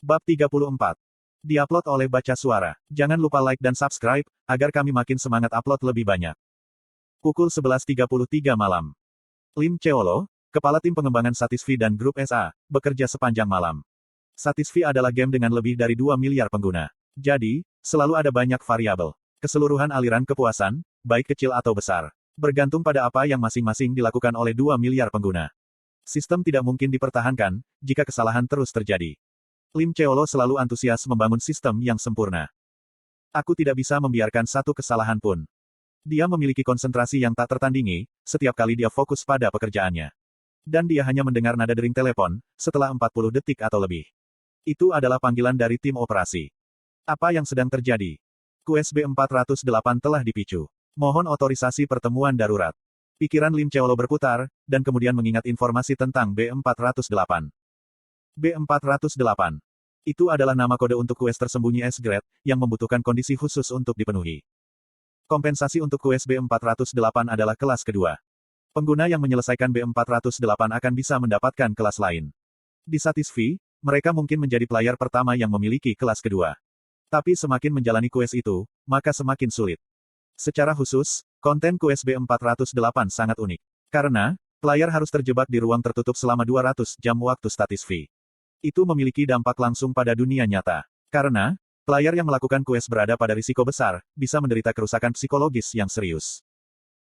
Bab 34. Diupload oleh Baca Suara. Jangan lupa like dan subscribe, agar kami makin semangat upload lebih banyak. Pukul 11.33 malam. Lim Cheolo, Kepala Tim Pengembangan Satisfy dan Grup SA, bekerja sepanjang malam. Satisfy adalah game dengan lebih dari 2 miliar pengguna. Jadi, selalu ada banyak variabel. Keseluruhan aliran kepuasan, baik kecil atau besar, bergantung pada apa yang masing-masing dilakukan oleh 2 miliar pengguna. Sistem tidak mungkin dipertahankan, jika kesalahan terus terjadi. Lim Cheolo selalu antusias membangun sistem yang sempurna. Aku tidak bisa membiarkan satu kesalahan pun. Dia memiliki konsentrasi yang tak tertandingi, setiap kali dia fokus pada pekerjaannya. Dan dia hanya mendengar nada dering telepon, setelah 40 detik atau lebih. Itu adalah panggilan dari tim operasi. Apa yang sedang terjadi? QSB 408 telah dipicu. Mohon otorisasi pertemuan darurat. Pikiran Lim Cheolo berputar, dan kemudian mengingat informasi tentang B408. B408. Itu adalah nama kode untuk quest tersembunyi S-Grade, yang membutuhkan kondisi khusus untuk dipenuhi. Kompensasi untuk quest B408 adalah kelas kedua. Pengguna yang menyelesaikan B408 akan bisa mendapatkan kelas lain. Di Satisfy, mereka mungkin menjadi player pertama yang memiliki kelas kedua. Tapi semakin menjalani quest itu, maka semakin sulit. Secara khusus, konten quest B408 sangat unik. Karena, player harus terjebak di ruang tertutup selama 200 jam waktu Satisfy. Itu memiliki dampak langsung pada dunia nyata. Karena, player yang melakukan quest berada pada risiko besar, bisa menderita kerusakan psikologis yang serius.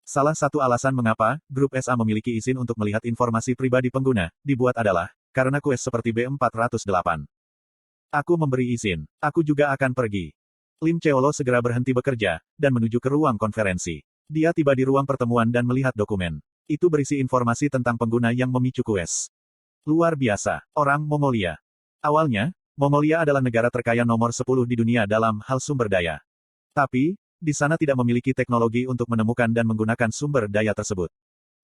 Salah satu alasan mengapa Grup SA memiliki izin untuk melihat informasi pribadi pengguna, dibuat adalah, karena quest seperti B408. Aku memberi izin. Aku juga akan pergi. Lim Cheolo segera berhenti bekerja, dan menuju ke ruang konferensi. Dia tiba di ruang pertemuan dan melihat dokumen. Itu berisi informasi tentang pengguna yang memicu quest. Luar biasa, orang Mongolia. Awalnya, Mongolia adalah negara terkaya nomor 10 di dunia dalam hal sumber daya. Tapi, di sana tidak memiliki teknologi untuk menemukan dan menggunakan sumber daya tersebut.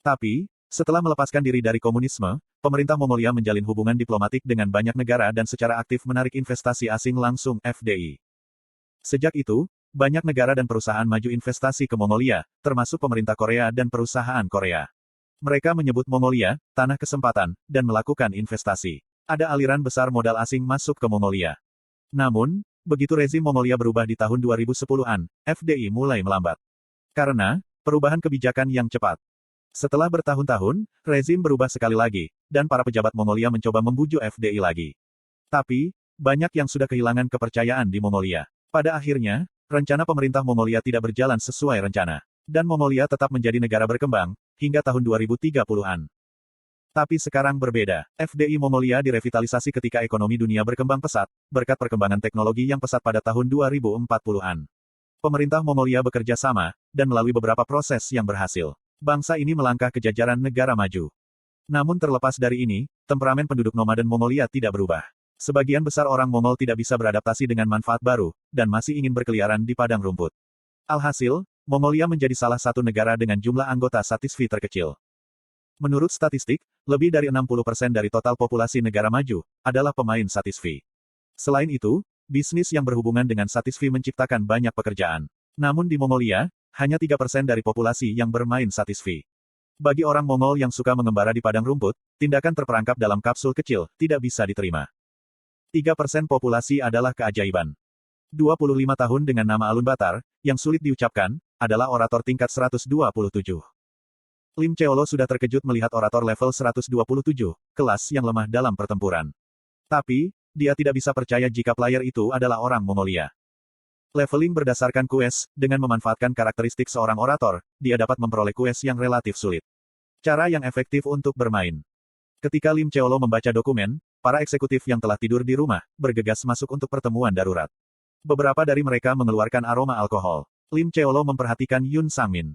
Tapi, setelah melepaskan diri dari komunisme, pemerintah Mongolia menjalin hubungan diplomatik dengan banyak negara dan secara aktif menarik investasi asing langsung (FDI). Sejak itu, banyak negara dan perusahaan maju investasi ke Mongolia, termasuk pemerintah Korea dan perusahaan Korea. Mereka menyebut Mongolia, tanah kesempatan, dan melakukan investasi. Ada aliran besar modal asing masuk ke Mongolia. Namun, begitu rezim Mongolia berubah di tahun 2010-an, FDI mulai melambat. Karena, perubahan kebijakan yang cepat. Setelah bertahun-tahun, rezim berubah sekali lagi, dan para pejabat Mongolia mencoba membujuk FDI lagi. Tapi, banyak yang sudah kehilangan kepercayaan di Mongolia. Pada akhirnya, rencana pemerintah Mongolia tidak berjalan sesuai rencana. Dan Mongolia tetap menjadi negara berkembang, hingga tahun 2030-an. Tapi sekarang berbeda. FDI Mongolia direvitalisasi ketika ekonomi dunia berkembang pesat, berkat perkembangan teknologi yang pesat pada tahun 2040-an. Pemerintah Mongolia bekerja sama, dan melalui beberapa proses yang berhasil. Bangsa ini melangkah ke jajaran negara maju. Namun terlepas dari ini, temperamen penduduk nomaden Mongolia tidak berubah. Sebagian besar orang Mongol tidak bisa beradaptasi dengan manfaat baru, dan masih ingin berkeliaran di padang rumput. Alhasil, Mongolia menjadi salah satu negara dengan jumlah anggota Satisfy terkecil. Menurut statistik, lebih dari 60% dari total populasi negara maju, adalah pemain Satisfy. Selain itu, bisnis yang berhubungan dengan Satisfy menciptakan banyak pekerjaan. Namun di Mongolia, hanya 3% dari populasi yang bermain Satisfy. Bagi orang Mongol yang suka mengembara di padang rumput, tindakan terperangkap dalam kapsul kecil, tidak bisa diterima. 3% populasi adalah keajaiban. 25 tahun dengan nama Alun Batar, yang sulit diucapkan, adalah orator tingkat 127. Lim Cheolo sudah terkejut melihat orator level 127, kelas yang lemah dalam pertempuran. Tapi, dia tidak bisa percaya jika player itu adalah orang Mongolia. Leveling berdasarkan quest, dengan memanfaatkan karakteristik seorang orator, dia dapat memperoleh quest yang relatif sulit. Cara yang efektif untuk bermain. Ketika Lim Cheolo membaca dokumen, para eksekutif yang telah tidur di rumah, bergegas masuk untuk pertemuan darurat. Beberapa dari mereka mengeluarkan aroma alkohol. Lim Cheolo memperhatikan Yun Sangmin.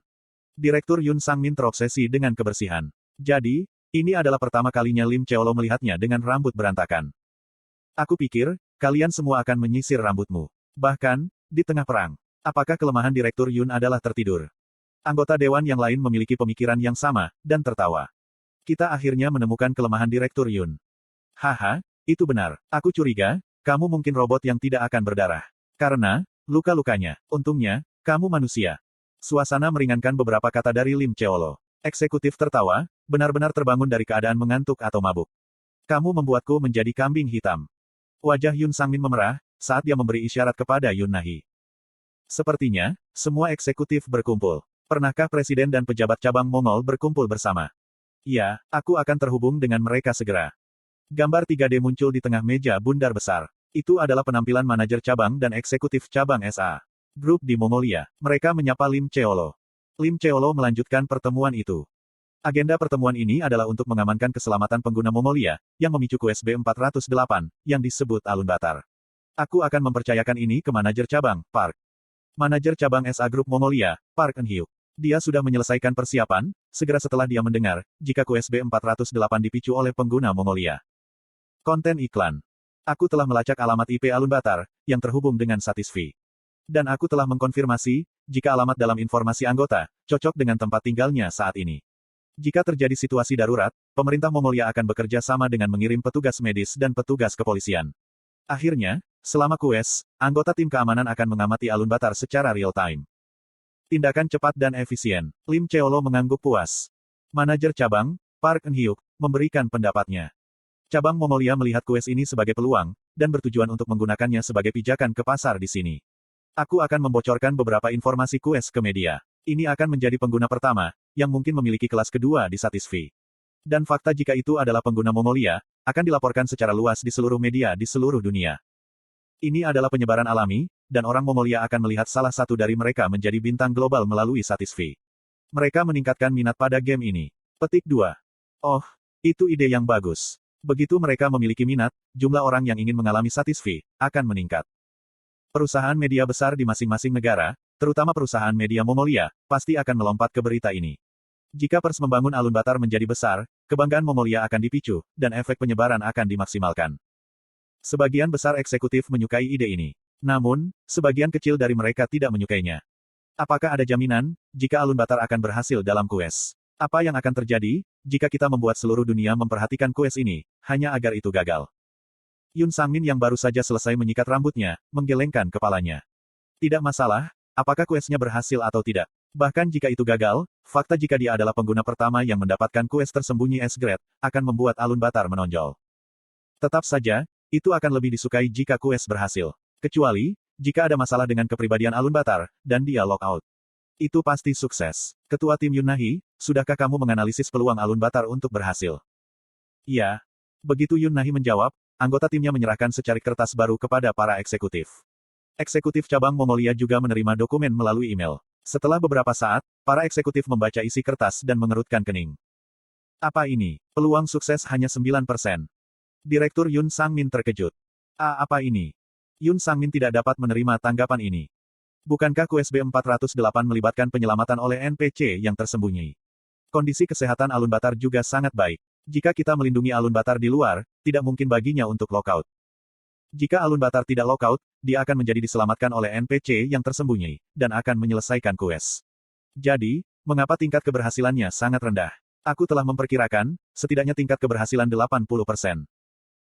Direktur Yun Sangmin terobsesi dengan kebersihan. Jadi, ini adalah pertama kalinya Lim Cheolo melihatnya dengan rambut berantakan. Aku pikir, kalian semua akan menyisir rambutmu. Bahkan, di tengah perang. Apakah kelemahan Direktur Yun adalah tertidur? Anggota dewan yang lain memiliki pemikiran yang sama, dan tertawa. Kita akhirnya menemukan kelemahan Direktur Yun. Haha, itu benar. Aku curiga, kamu mungkin robot yang tidak akan berdarah. Karena, luka-lukanya, untungnya, kamu manusia. Suasana meringankan beberapa kata dari Lim Cheolo. Eksekutif tertawa, benar-benar terbangun dari keadaan mengantuk atau mabuk. Kamu membuatku menjadi kambing hitam. Wajah Yun Sangmin memerah, saat dia memberi isyarat kepada Yun Nahi. Sepertinya, semua eksekutif berkumpul. Pernahkah presiden dan pejabat cabang Mongol berkumpul bersama? Ya, aku akan terhubung dengan mereka segera. Gambar 3D muncul di tengah meja bundar besar. Itu adalah penampilan manajer cabang dan eksekutif cabang SA Group di Mongolia. Mereka menyapa Lim Cheolo. Lim Cheolo melanjutkan pertemuan itu. Agenda pertemuan ini adalah untuk mengamankan keselamatan pengguna Mongolia, yang memicu QSB 408, yang disebut alun batar. Aku akan mempercayakan ini ke manajer cabang, Park. Manajer cabang SA Group Mongolia, Park Eun-hyuk. Dia sudah menyelesaikan persiapan, segera setelah dia mendengar, jika QSB 408 dipicu oleh pengguna Mongolia. Konten iklan. Aku telah melacak alamat IP alun batar, yang terhubung dengan Satisfy. Dan aku telah mengkonfirmasi, jika alamat dalam informasi anggota, cocok dengan tempat tinggalnya saat ini. Jika terjadi situasi darurat, pemerintah Mongolia akan bekerja sama dengan mengirim petugas medis dan petugas kepolisian. Akhirnya, selama QS, anggota tim keamanan akan mengamati alun batar secara real-time. Tindakan cepat dan efisien. Lim Cheolo mengangguk puas. Manajer cabang, Park Eun-hyuk, memberikan pendapatnya. Cabang Mongolia melihat QS ini sebagai peluang, dan bertujuan untuk menggunakannya sebagai pijakan ke pasar di sini. Aku akan membocorkan beberapa informasi QS ke media. Ini akan menjadi pengguna pertama, yang mungkin memiliki kelas kedua di Satisfy. Dan fakta jika itu adalah pengguna Mongolia, akan dilaporkan secara luas di seluruh media di seluruh dunia. Ini adalah penyebaran alami, dan orang Mongolia akan melihat salah satu dari mereka menjadi bintang global melalui Satisfy. Mereka meningkatkan minat pada game ini. Petik 2. Oh, itu ide yang bagus. Begitu mereka memiliki minat, jumlah orang yang ingin mengalami Satisfy akan meningkat. Perusahaan media besar di masing-masing negara, terutama perusahaan media Mongolia, pasti akan melompat ke berita ini. Jika pers membangun alun batar menjadi besar, kebanggaan Mongolia akan dipicu, dan efek penyebaran akan dimaksimalkan. Sebagian besar eksekutif menyukai ide ini. Namun, sebagian kecil dari mereka tidak menyukainya. Apakah ada jaminan, jika alun batar akan berhasil dalam QS? Apa yang akan terjadi, jika kita membuat seluruh dunia memperhatikan QS ini, hanya agar itu gagal? Yun Sangmin yang baru saja selesai menyikat rambutnya, menggelengkan kepalanya. Tidak masalah, apakah QS-nya berhasil atau tidak. Bahkan jika itu gagal, fakta jika dia adalah pengguna pertama yang mendapatkan QS tersembunyi S-Grade, akan membuat alun batar menonjol. Tetap saja, itu akan lebih disukai jika QS berhasil. Kecuali, jika ada masalah dengan kepribadian alun batar, dan dia lockout. Itu pasti sukses. Ketua tim Yun Nahi, sudahkah kamu menganalisis peluang alun batar untuk berhasil? Iya. Begitu Yun Nahi menjawab, anggota timnya menyerahkan secarik kertas baru kepada para eksekutif. Eksekutif cabang Mongolia juga menerima dokumen melalui email. Setelah beberapa saat, para eksekutif membaca isi kertas dan mengerutkan kening. Apa ini? Peluang sukses hanya 9%. Direktur Yun Sangmin terkejut. Apa ini? Yun Sangmin tidak dapat menerima tanggapan ini. Bukankah QSB 408 melibatkan penyelamatan oleh NPC yang tersembunyi? Kondisi kesehatan alun batar juga sangat baik. Jika kita melindungi alun batar di luar, tidak mungkin baginya untuk lockout. Jika alun batar tidak lockout, dia akan menjadi diselamatkan oleh NPC yang tersembunyi, dan akan menyelesaikan QS. Jadi, mengapa tingkat keberhasilannya sangat rendah? Aku telah memperkirakan, setidaknya tingkat keberhasilan 80%.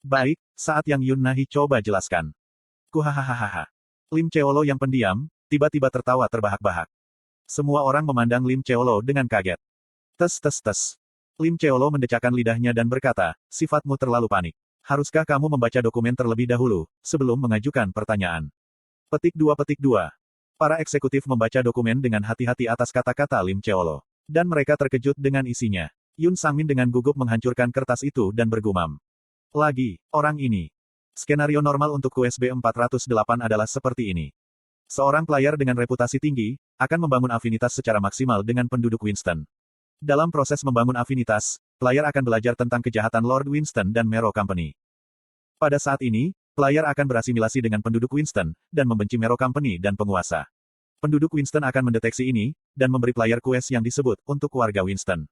Baik, saat yang Yun Nahi coba jelaskan. Kuhahaha. Lim Cheolo yang pendiam, tiba-tiba tertawa terbahak-bahak. Semua orang memandang Lim Cheolo dengan kaget. Tes. Lim Cheolo mendecakkan lidahnya dan berkata, sifatmu terlalu panik. Haruskah kamu membaca dokumen terlebih dahulu, sebelum mengajukan pertanyaan? Petik 2. Para eksekutif membaca dokumen dengan hati-hati atas kata-kata Lim Cheolo. Dan mereka terkejut dengan isinya. Yun Sangmin dengan gugup menghancurkan kertas itu dan bergumam. Lagi, orang ini. Skenario normal untuk QSB 408 adalah seperti ini. Seorang player dengan reputasi tinggi, akan membangun afinitas secara maksimal dengan penduduk Winston. Dalam proses membangun afinitas, player akan belajar tentang kejahatan Lord Winston dan Mero Company. Pada saat ini, player akan berasimilasi dengan penduduk Winston, dan membenci Mero Company dan penguasa. Penduduk Winston akan mendeteksi ini, dan memberi player quest yang disebut, untuk warga Winston.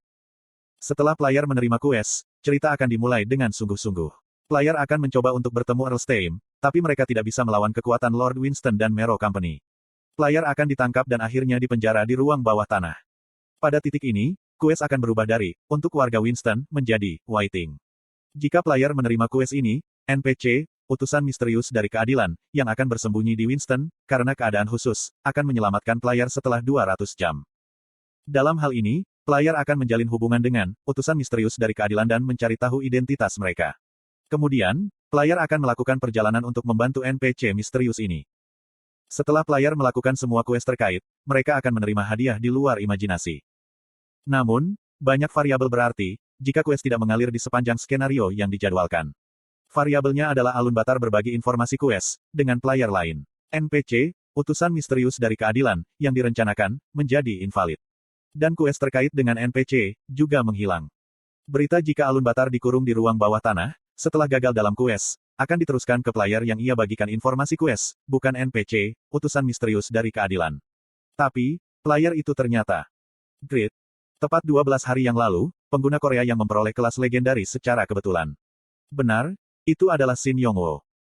Setelah player menerima quest, cerita akan dimulai dengan sungguh-sungguh. Player akan mencoba untuk bertemu Earl Steim, tapi mereka tidak bisa melawan kekuatan Lord Winston dan Mero Company. Player akan ditangkap dan akhirnya dipenjara di ruang bawah tanah. Pada titik ini, quest akan berubah dari, untuk warga Winston, menjadi, waiting. Jika player menerima quest ini, NPC, utusan misterius dari keadilan, yang akan bersembunyi di Winston, karena keadaan khusus, akan menyelamatkan player setelah 200 jam. Dalam hal ini, player akan menjalin hubungan dengan utusan misterius dari keadilan dan mencari tahu identitas mereka. Kemudian, Player akan melakukan perjalanan untuk membantu NPC misterius ini. Setelah player melakukan semua quest terkait, mereka akan menerima hadiah di luar imajinasi. Namun, banyak variabel berarti, jika quest tidak mengalir di sepanjang skenario yang dijadwalkan. Variabelnya adalah alun batar berbagi informasi quest, dengan player lain. NPC, utusan misterius dari keadilan, yang direncanakan, menjadi invalid. Dan quest terkait dengan NPC, juga menghilang. Berita jika alun batar dikurung di ruang bawah tanah, setelah gagal dalam quest, akan diteruskan ke player yang ia bagikan informasi quest, bukan NPC, utusan misterius dari keadilan. Tapi, player itu ternyata Grid. Tepat 12 hari yang lalu, pengguna Korea yang memperoleh kelas legendaris secara kebetulan. Benar, itu adalah Shin Yong-wo.